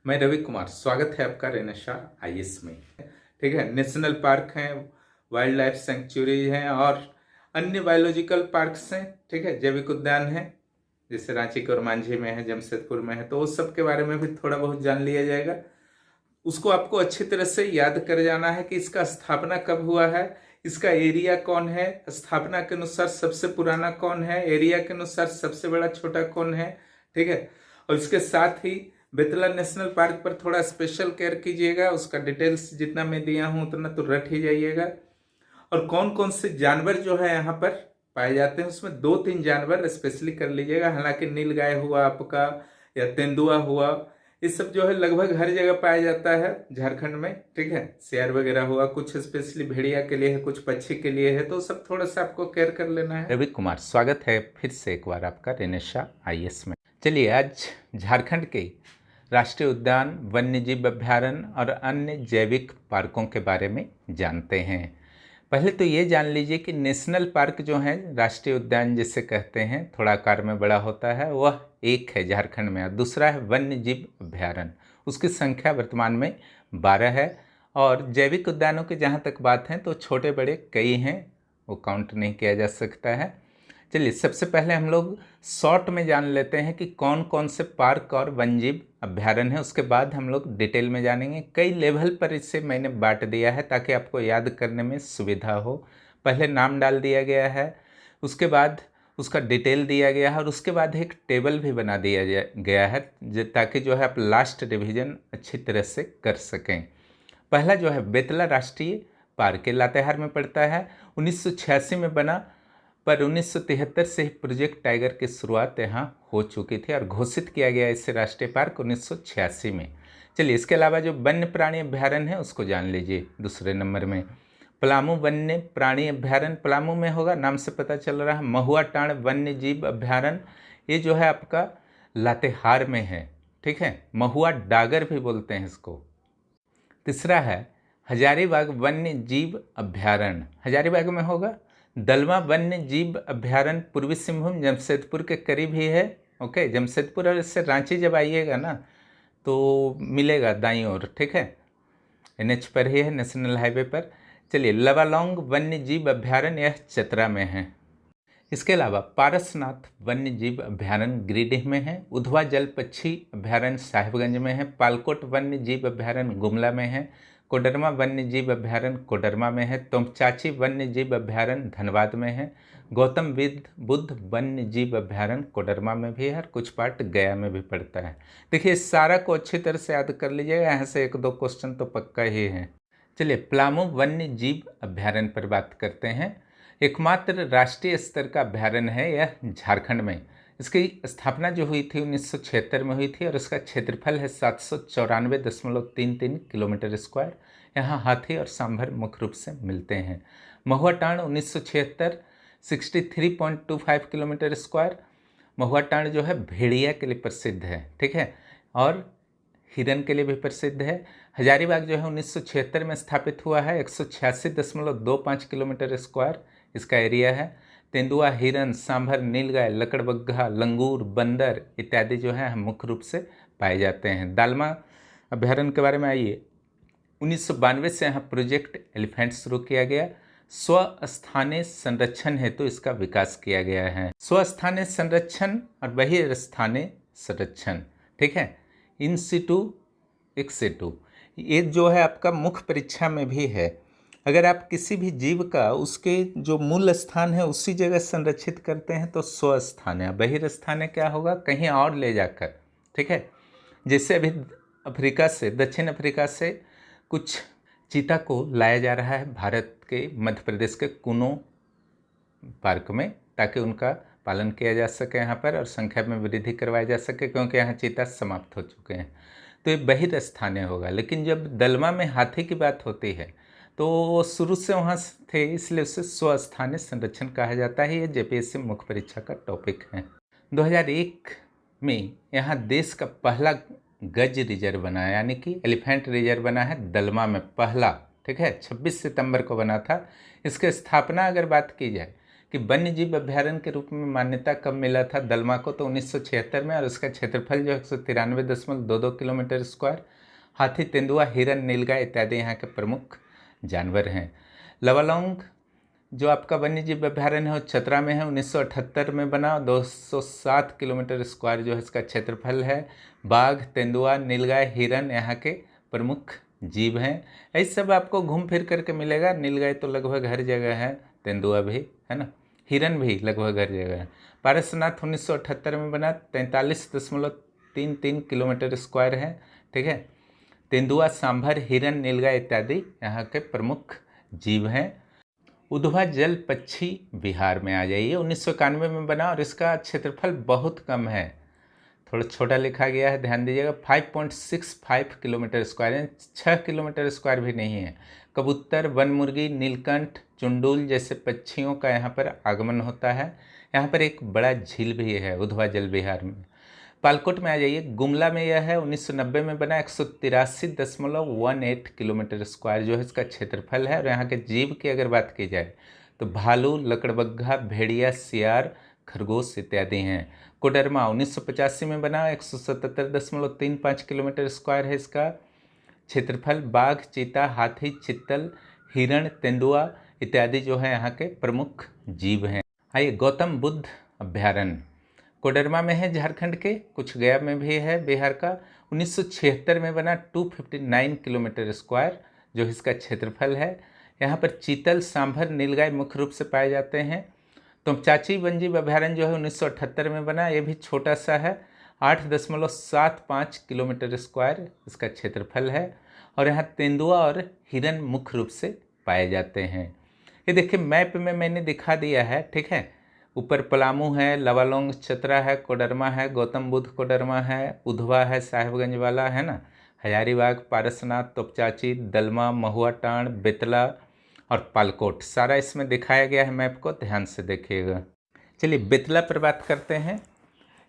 मैं रवि कुमार, स्वागत है आपका रेनेशा आईएएस में। ठीक है, नेशनल पार्क हैं, वाइल्ड लाइफ सेंचुरी हैं और अन्य बायोलॉजिकल पार्क्स हैं। ठीक है, जैविक उद्यान हैं, जैसे रांची के और मांझी में है, जमशेदपुर में है, तो उस सब के बारे में भी थोड़ा बहुत जान लिया जाएगा। उसको आपको अच्छी तरह से याद कर जाना है कि इसका स्थापना कब हुआ है, इसका एरिया कौन है, स्थापना के अनुसार सबसे पुराना कौन है, एरिया के अनुसार सबसे बड़ा छोटा कौन है। ठीक है, और इसके साथ ही बेतला नेशनल पार्क पर थोड़ा स्पेशल केयर कीजिएगा। उसका डिटेल्स जितना मैं दिया हूं उतना तो रट ही जाइएगा। और कौन कौन से जानवर जो है यहाँ पर पाए जाते हैं, उसमें 2-3 जानवर स्पेशली कर लीजिएगा। हालांकि नीलगाय हुआ आपका या तेंदुआ हुआ, ये सब जो है लगभग हर जगह पाया जाता है झारखंड में। ठीक है, शेर वगैरह हुआ, कुछ स्पेशली भेड़िया के लिए है, कुछ पक्षी के लिए है, तो सब थोड़ा सा आपको केयर कर लेना है। रवि कुमार, स्वागत है फिर से एक बार आपका रेनेशा आईएएस में। चलिए, आज झारखंड के राष्ट्रीय उद्यान, वन्यजीव अभ्यारण्य और अन्य जैविक पार्कों के बारे में जानते हैं। पहले तो ये जान लीजिए कि नेशनल पार्क जो है, राष्ट्रीय उद्यान जिसे कहते हैं, थोड़ा आकार में बड़ा होता है, वह एक है झारखंड में, और दूसरा है वन्यजीव अभ्यारण्य। उसकी संख्या वर्तमान में 12 है। और जैविक उद्यानों की जहाँ तक बात है तो छोटे बड़े कई हैं, वो काउंट नहीं किया जा सकता है। चलिए, सबसे पहले हम लोग शॉर्ट में जान लेते हैं कि कौन कौन से पार्क और वन्यजीव अभ्यारण्य है। उसके बाद हम लोग डिटेल में जानेंगे। कई लेवल पर इसे मैंने बांट दिया है ताकि आपको याद करने में सुविधा हो। पहले नाम डाल दिया गया है, उसके बाद उसका डिटेल दिया गया है, और उसके बाद एक टेबल भी बना दिया गया है ताकि जो है आप लास्ट रिविजन अच्छी तरह से कर सकें। पहला जो है बेतला राष्ट्रीय पार्क लातेहार में पड़ता है। 1986 में बना, पर 1973 से ही प्रोजेक्ट टाइगर की शुरुआत यहाँ हो चुकी थी और घोषित किया गया इसे राष्ट्रीय पार्क 1986 में। चलिए, इसके अलावा जो वन्य प्राणी अभ्यारण्य है उसको जान लीजिए। दूसरे नंबर में पलामू वन्य प्राणी अभ्यारण्य पलामू में होगा, नाम से पता चल रहा है। महुआ टांड़ वन्य जीव अभ्यारण्य, ये जो है आपका लातेहार में है। ठीक है, महुआ डागर भी बोलते हैं इसको। तीसरा है हजारीबाग वन्य जीव अभ्यारण्य, हजारीबाग में होगा। दलमा वन्य जीव अभ्यारण्य पूर्वी सिंहभूम जमशेदपुर के करीब ही है। ओके, जमशेदपुर और इससे रांची जब आइएगा ना तो मिलेगा दाईं ओर। ठीक है, एनएच पर ही है, नेशनल हाईवे पर। चलिए, लवालोंग वन्य जीव अभ्यारण्य, यह चतरा में है। इसके अलावा पारसनाथ वन्य जीव अभ्यारण्य गिरिडीह में है। उधवा जल पक्षी अभ्यारण्य साहिबगंज में है। पालकोट वन्य जीव अभ्यारण्य गुमला में है। कोडरमा वन्य जीव अभ्यारण्य कोडरमा में है। तोमचाची वन्य जीव अभ्यारण्य धनबाद में है। गौतम बुद्ध वन्य जीव अभ्यारण्य कोडरमा में भी है, और कुछ पार्ट गया में भी पड़ता है। देखिए, इस सारा को अच्छी तरह से याद कर लीजिएगा, यहाँ से 1-2 क्वेश्चन तो पक्का ही है। चलिए, पलामू वन्य जीव अभ्यारण्य पर बात करते हैं। एकमात्र राष्ट्रीय स्तर का अभ्यारण्य है यह झारखंड में। इसकी स्थापना जो हुई थी 1976 में हुई थी, और इसका क्षेत्रफल है 794.33 किलोमीटर स्क्वायर। यहाँ हाथी और सांभर मुख्य रूप से मिलते हैं। महुआ टांड़ 1976 63.25 किलोमीटर स्क्वायर। महुआ टांड़ जो है भेड़िया के लिए प्रसिद्ध है। ठीक है, और हिरन के लिए भी प्रसिद्ध है। हजारीबाग जो है 1976 में स्थापित हुआ है, 186.25 किलोमीटर स्क्वायर इसका एरिया है। तेंदुआ, हिरन, सांभर, नीलगाय, लकड़बग्घा, लंगूर, बंदर इत्यादि जो है मुख्य रूप से पाए जाते हैं। दालमा अभ्यारण्य के बारे में आइए। 1992 से यहाँ प्रोजेक्ट एलिफेंट शुरू किया गया। स्वस्थानीय संरक्षण हेतु इसका विकास किया गया है। स्वस्थानीय संरक्षण और बहिर्स्थानीय संरक्षण, ठीक है, इन सिटू एक्स सिटू, ये जो है आपका मुख्य परीक्षा में भी है। अगर आप किसी भी जीव का उसके जो मूल स्थान है उसी जगह संरक्षित करते हैं तो स्वस्थान है। बहिर्स्थान क्या होगा, कहीं और ले जाकर। ठीक है, जैसे अभी अफ्रीका से, दक्षिण अफ्रीका से कुछ चीता को लाया जा रहा है भारत के मध्य प्रदेश के कुनो पार्क में, ताकि उनका पालन किया जा सके यहाँ पर और संख्या में वृद्धि करवाई जा सके, क्योंकि यहाँ चीता समाप्त हो चुके हैं। तो ये बहिर्स्थानीय होगा। लेकिन जब दलमा में हाथी की बात होती है तो वो शुरू से वहाँ थे, इसलिए उसे स्वस्थानीय संरक्षण कहा जाता है। ये जेपीएससी मुख्य परीक्षा का टॉपिक है। 2001 में यहाँ देश का पहला गज रिजर्व बना है, यानी कि एलिफेंट रिजर्व बना है दलमा में, पहला। ठीक है, 26 सितंबर को बना था। इसके स्थापना अगर बात की जाए कि वन्य जीव अभ्यारण्य के रूप में मान्यता कब मिला था दलमा को, तो 1976 में, और उसका क्षेत्रफल जो 193.22 किलोमीटर स्क्वायर। हाथी, तेंदुआ, हिरन, नीलगाय इत्यादि यहाँ के प्रमुख जानवर हैं। लवालोंग जो आपका वन्य जीव अभ्यारण्य है वो चतरा में है, 1978 में बना, 207 किलोमीटर स्क्वायर जो है इसका क्षेत्रफल है। बाघ, तेंदुआ, नीलगाय, हिरन यहाँ के प्रमुख जीव हैं। यही सब आपको घूम फिर करके मिलेगा। नीलगाय तो लगभग हर जगह है, तेंदुआ भी है ना, हिरन भी लगभग हर जगह है। पारसनाथ 1978 में बना, 43.33 किलोमीटर स्क्वायर है, ठीक है। तेंदुआ, सांभर, हिरन, नीलगाय इत्यादि यहाँ के प्रमुख जीव हैं। उधवा जल पक्षी बिहार में आ जाइए, 1991 में बना और इसका क्षेत्रफल बहुत कम है, थोड़ा छोटा लिखा गया है, ध्यान दीजिएगा। 5.65 किलोमीटर स्क्वायर है, 6 किलोमीटर स्क्वायर भी नहीं है। कबूतर, वन मुर्गी, नीलकंठ, चुंडुल जैसे पक्षियों का यहाँ पर आगमन होता है। यहाँ पर एक बड़ा झील भी है उधवा जल बिहार में। पालकोट में आ जाइए, गुमला में यह है, 1990 में बना, 183.18 किलोमीटर स्क्वायर जो है इसका क्षेत्रफल है। और यहाँ के जीव की अगर बात की जाए तो भालू, लकड़बग्घा, भेड़िया, सियार, खरगोश इत्यादि हैं। कोडरमा 1985 में बना, 177.35 किलोमीटर स्क्वायर है इसका क्षेत्रफल। बाघ, चीता, हाथी, चित्तल, हिरण, तेंदुआ इत्यादि जो है यहाँ के प्रमुख जीव हैं। आइए, गौतम बुद्ध अभ्यारण्य कोडरमा में है, झारखंड के, कुछ गया में भी है बिहार का। 1976 में बना, 259 किलोमीटर स्क्वायर जो इसका क्षेत्रफल है। यहाँ पर चीतल, सांभर, नीलगाय मुख्य रूप से पाए जाते हैं। तो चाची वन्यजीव अभ्यारण्य जो है 1978 में बना, ये भी छोटा सा है, 8.75 किलोमीटर स्क्वायर इसका क्षेत्रफल है। और यहाँ तेंदुआ और हिरन मुख्य रूप से पाए जाते हैं। ये देखिए मैप में मैंने दिखा दिया है, ठीक है। ऊपर पलामू है, लवालोंग चतरा है, कोडरमा है, गौतम बुद्ध कोडरमा है, उधवा है, साहेबगंज वाला है ना, हजारीबाग, पारसनाथ, तोपचाची, दलमा, महुआटांड़, बेतला और पालकोट, सारा इसमें दिखाया गया है मैप को, ध्यान से देखिएगा। चलिए बेतला पर बात करते हैं।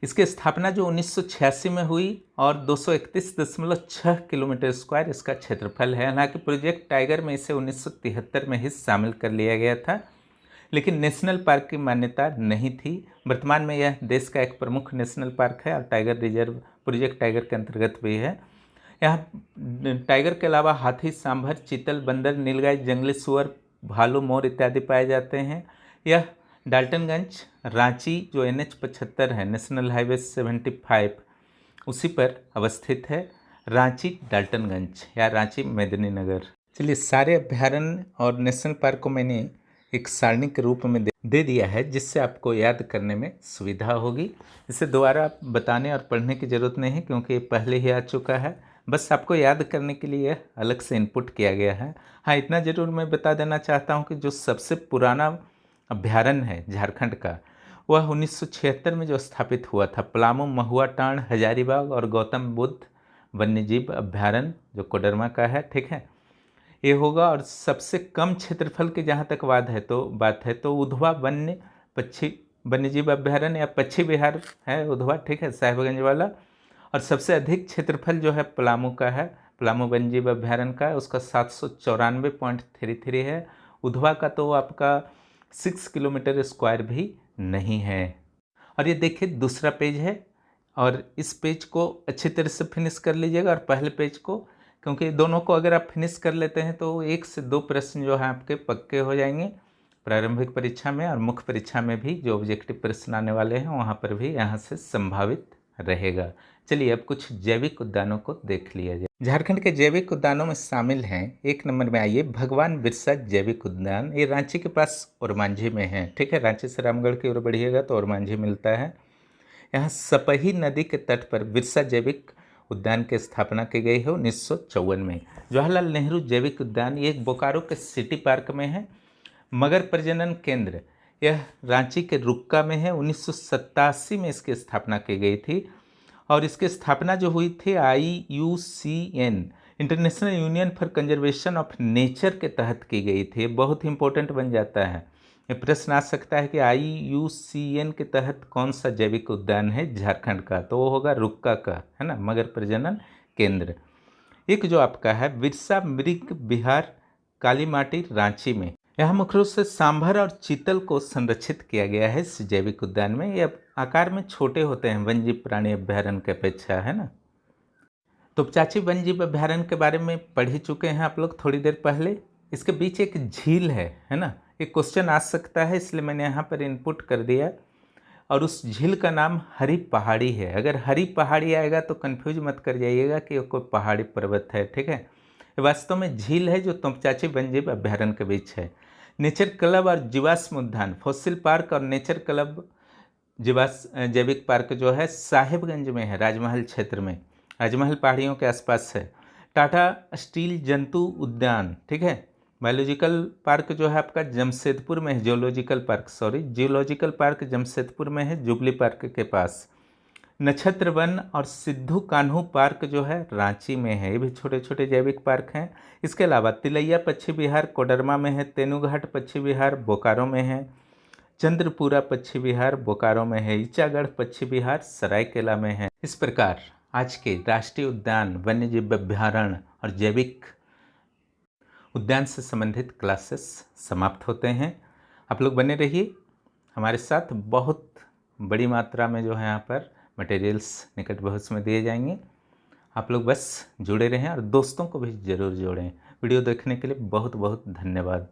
इसकी स्थापना जो 1986 में हुई और 231.6 किलोमीटर स्क्वायर इसका क्षेत्रफल है। हालांकि प्रोजेक्ट टाइगर में इसे 1973 में ही शामिल कर लिया गया था, लेकिन नेशनल पार्क की मान्यता नहीं थी। वर्तमान में यह देश का एक प्रमुख नेशनल पार्क है और टाइगर रिजर्व प्रोजेक्ट टाइगर के अंतर्गत भी है। यहाँ टाइगर के अलावा हाथी, सांभर, चीतल, बंदर, नीलगाय, जंगली सुअर, भालू, मोर इत्यादि पाए जाते हैं। यह डाल्टनगंज, रांची जो NH75 है, नेशनल हाईवे 75, उसी पर अवस्थित है। रांची डाल्टनगंज या रांची मेदिनीनगर। चलिए, सारे अभ्यारण्य और नेशनल पार्क को मैंने एक सारणी के रूप में दे दिया है, जिससे आपको याद करने में सुविधा होगी। इसे दोबारा बताने और पढ़ने की ज़रूरत नहीं है, क्योंकि ये पहले ही आ चुका है। बस आपको याद करने के लिए अलग से इनपुट किया गया है। हाँ, इतना ज़रूर मैं बता देना चाहता हूँ कि जो सबसे पुराना अभ्यारण्य है झारखंड का, वह 1976 में जो स्थापित हुआ था, पलामू, महुआटांड़, हजारीबाग और गौतम बुद्ध वन्यजीव अभ्यारण्य जो कोडरमा का है, ठीक है, ये होगा। और सबसे कम क्षेत्रफल की जहाँ तक बात है तो उधवा वन्यजीव अभ्यारण्य या पक्षी विहार है उधवा, ठीक है, साहेबगंज वाला। और सबसे अधिक क्षेत्रफल जो है पलामू का है, पलामू वन्यजीव अभ्यारण्य का, उसका 794.33 है। उधवा का तो आपका 6 किलोमीटर स्क्वायर भी नहीं है। और ये देखिए दूसरा पेज है, और इस पेज को अच्छी तरह से फिनिश कर लीजिएगा, और पहले पेज को, क्योंकि दोनों को अगर आप फिनिश कर लेते हैं तो 1 से 2 प्रश्न जो है आपके पक्के हो जाएंगे प्रारंभिक परीक्षा में, और मुख्य परीक्षा में भी जो ऑब्जेक्टिव प्रश्न आने वाले हैं वहाँ पर भी यहाँ से संभावित रहेगा। चलिए अब कुछ जैविक उद्यानों को देख लिया जाए। झारखंड के जैविक उद्यानों में शामिल हैं, 1 नंबर में आइए भगवान बिरसा जैविक उद्यान। ये रांची के पास ओरमांझी में है, ठीक है। रांची से रामगढ़ की ओर बढ़िएगा तो ओरमांझी मिलता है। यहाँ सपही नदी के तट पर बिरसा जैविक उद्यान की स्थापना की गई है 1954 में। जवाहरलाल नेहरू जैविक उद्यान ये बोकारो के सिटी पार्क में है। मगर प्रजनन केंद्र यह रांची के रुक्का में है, 1987 में इसकी स्थापना की गई थी। और इसकी स्थापना जो हुई थी IUCN international union for conservation of nature के तहत की गई थी। बहुत ही इंपॉर्टेंट बन जाता है, ये प्रश्न आ सकता है कि IUCN के तहत कौन सा जैविक उद्यान है झारखंड का, तो वो होगा रुक्का का, है ना, मगर प्रजनन केंद्र। एक जो आपका है बिरसा मृग विहार कालीमाटी रांची में, यहाँ मुख्य रूप से सांभर और चीतल को संरक्षित किया गया है इस जैविक उद्यान में। ये आकार में छोटे होते हैं वन्यजीव प्राणी अभ्यारण्य की अपेक्षा, है ना। तुपचाची वन्यजीव अभ्यारण्य के बारे में पढ़ ही चुके हैं आप लोग थोड़ी देर पहले। इसके बीच एक झील है ना। एक क्वेश्चन आ सकता है, इसलिए मैंने यहाँ पर इनपुट कर दिया। और उस झील का नाम हरी पहाड़ी है। अगर हरी पहाड़ी आएगा तो कंफ्यूज मत कर जाइएगा कि वो कोई पहाड़ी पर्वत है, ठीक है। ये वास्तव में झील है जो तुपचाची वन्यजीव अभ्यारण्य के बीच है। नेचर क्लब और जीवाश्म उद्यान, फॉसिल पार्क और नेचर क्लब जैविक पार्क जो है साहिबगंज में है, राजमहल क्षेत्र में, राजमहल पहाड़ियों के आसपास है। टाटा स्टील जंतु उद्यान, ठीक है। बायोलॉजिकल पार्क जो है आपका जमशेदपुर में है, जियोलॉजिकल पार्क जमशेदपुर में है, जुबली पार्क के पास। नक्षत्र वन और सिद्धू कान्हू पार्क जो है रांची में है। ये भी छोटे छोटे जैविक पार्क हैं। इसके अलावा तिलैया पक्षी विहार कोडरमा में है, तेनुघाट पक्षी विहार बोकारो में है, चंद्रपुरा पक्षी विहार बोकारो में है, ईचागढ़ पक्षी विहार सरायकेला में है। इस प्रकार आज के राष्ट्रीय उद्यान, वन्यजीव अभ्यारण्य और जैविक उद्यान से संबंधित क्लासेस समाप्त होते हैं। आप लोग बने रहिए हमारे साथ। बहुत बड़ी मात्रा में जो है यहाँ पर मटेरियल्स निकट भविष्य में दिए जाएंगे। आप लोग बस जुड़े रहें और दोस्तों को भी ज़रूर जोड़ें। वीडियो देखने के लिए बहुत बहुत धन्यवाद।